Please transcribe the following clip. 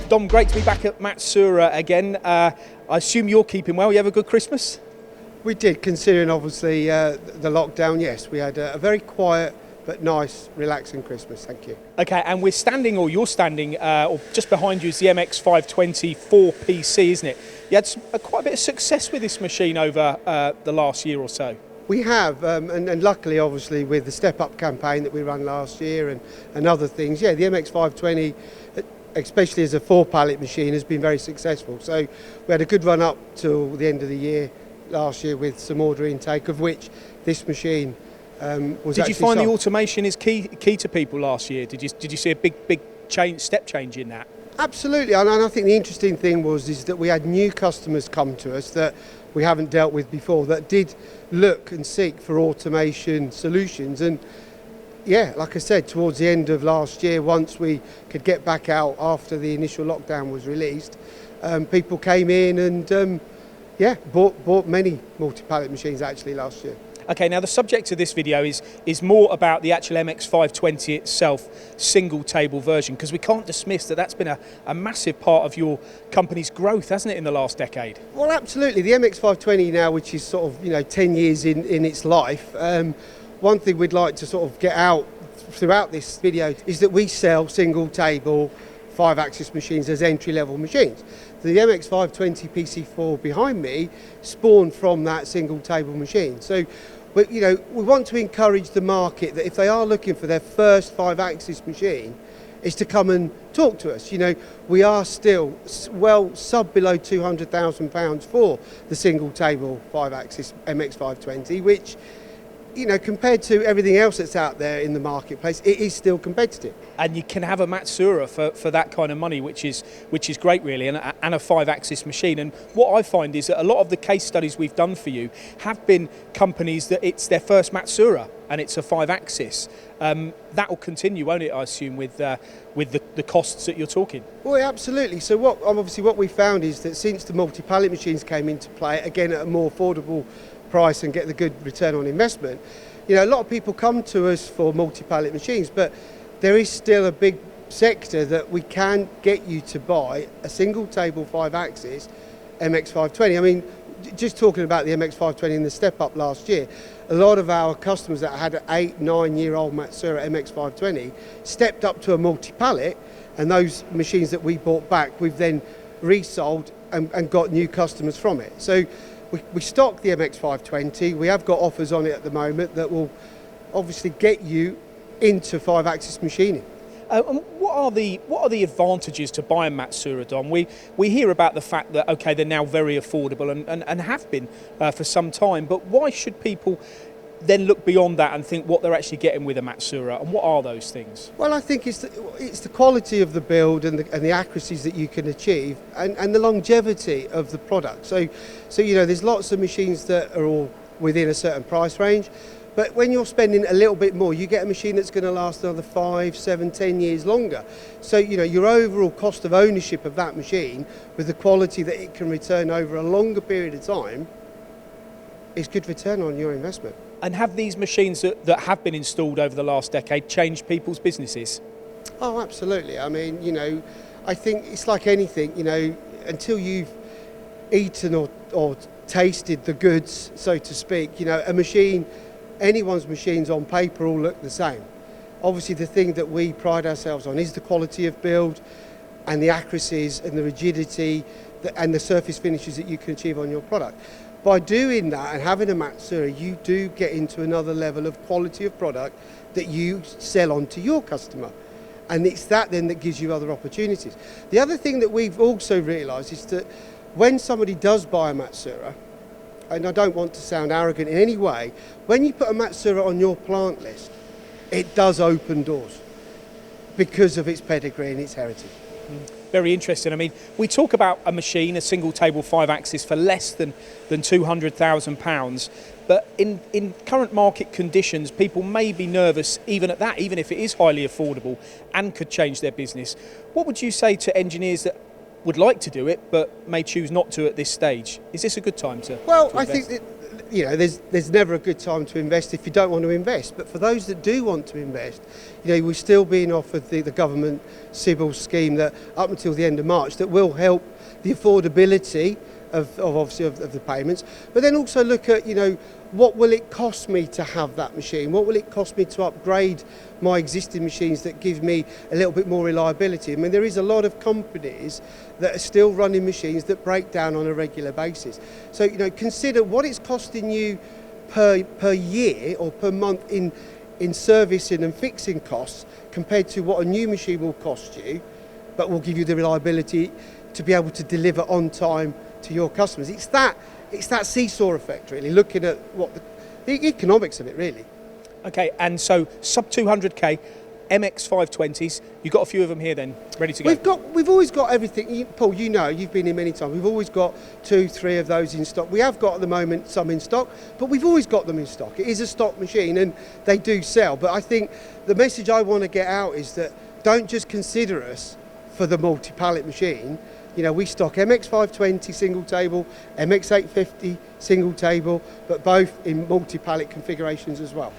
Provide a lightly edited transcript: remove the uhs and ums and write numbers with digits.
Dom, great to be back at Matsuura again. I assume you're keeping well. You have a good Christmas? We did, considering obviously the lockdown. Yes, we had a very quiet but nice, relaxing Christmas. Thank you. Okay, and we're standing, or you're standing, or just behind you is the MX-520 4PC, isn't it? You had quite a bit of success with this machine over the last year or so. We have, and luckily, obviously, with the Step Up campaign that we ran last year and other things, yeah, the MX-520, especially as a 4-pallet machine, has been very successful. So we had a good run up till the end of the year last year with some order intake, of which this machine was. Did you find sold. the automation is key to people last year? Did you see a big step change in that? Absolutely, and I think the interesting thing is that we had new customers come to us that we haven't dealt with before, that did look and seek for automation solutions. And yeah, like I said, towards the end of last year, once we could get back out after the initial lockdown was released, people came in and bought many multi-pallet machines actually last year. Okay, now the subject of this video is more about the actual MX-520 itself, single table version, because we can't dismiss that that's been a massive part of your company's growth, hasn't it, in the last decade? Well, absolutely. The MX-520 now, which is sort of 10 years in its life, one thing we'd like to sort of get out throughout this video is that we sell single table 5-axis machines as entry-level machines. The MX-520 PC4 behind me spawned from that single table machine. So, we want to encourage the market that if they are looking for their first 5-axis machine, is to come and talk to us. We are still below £200,000 for the single table 5-axis MX-520, which, compared to everything else that's out there in the marketplace, it is still competitive. And you can have a Matsuura for that kind of money, which is great, really, and a 5-axis machine. And what I find is that a lot of the case studies we've done for you have been companies that it's their first Matsuura and it's a 5-axis. That will continue, won't it, I assume, with the costs that you're talking? Well, absolutely. So what we found is that since the multi-pallet machines came into play, again at a more affordable price and get the good return on investment, a lot of people come to us for multi-pallet machines, but there is still a big sector that we can get you to buy a single table 5-axis MX-520. I mean, just talking about the MX-520 in the Step Up last year, a lot of our customers that had an 8-9-year-old Matsuura MX-520 stepped up to a multi-pallet, and those machines that we bought back, we've then resold and got new customers from it. So we stock the MX-520. We have got offers on it at the moment that will obviously get you into 5-axis machining. And what are the advantages to buying Matsuura, Dom? We hear about the fact that, okay, they're now very affordable and have been for some time, but why should people then look beyond that and think what they're actually getting with a Matsuura, and what are those things? Well, I think it's the quality of the build and the accuracies that you can achieve, and the longevity of the product. So there's lots of machines that are all within a certain price range, but when you're spending a little bit more, you get a machine that's going to last another 5, 7, 10 years longer. So your overall cost of ownership of that machine, with the quality that it can return over a longer period of time, is good return on your investment. And have these machines that have been installed over the last decade changed people's businesses? Oh, absolutely. I mean, I think it's like anything, until you've eaten or tasted the goods, so to speak, anyone's machines on paper all look the same. Obviously, the thing that we pride ourselves on is the quality of build and the accuracies and the rigidity and the surface finishes that you can achieve on your product. By doing that and having a Matsuura, you do get into another level of quality of product that you sell on to your customer. And it's that then that gives you other opportunities. The other thing that we've also realised is that when somebody does buy a Matsuura, and I don't want to sound arrogant in any way, when you put a Matsuura on your plant list, it does open doors because of its pedigree and its heritage. Very interesting. I mean, we talk about a machine, a single table 5-axis, for less than £200,000, but in current market conditions, people may be nervous even at that, even if it is highly affordable and could change their business. What would you say to engineers that would like to do it but may choose not to at this stage? Is this a good time to Well, to I invest? think you know, there's never a good time to invest if you don't want to invest. But for those that do want to invest, you know, we're still being offered the government CBIL scheme that up until the end of March that will help the affordability of obviously of the payments, but then also look at, you know, what will it cost me to have that machine? What will it cost me to upgrade my existing machines that give me a little bit more reliability? I mean, there is a lot of companies that are still running machines that break down on a regular basis. So, you know, consider what it's costing you per year or per month in servicing and fixing costs compared to what a new machine will cost you, but will give you the reliability to be able to deliver on time to your customers. It's that seesaw effect, really, looking at what the economics of it, really. Okay, and so sub 200k MX-520s, you've got a few of them here then, ready to go? We've always got everything. Paul, you know, you've been here many times. We've always got 2-3 of those in stock. We have got at the moment some in stock, but we've always got them in stock. It is a stock machine and they do sell. But I think the message I want to get out is that don't just consider us for the multi-pallet machine. You know, we stock MX-520 single table, MX-850 single table, but both in multi-pallet configurations as well.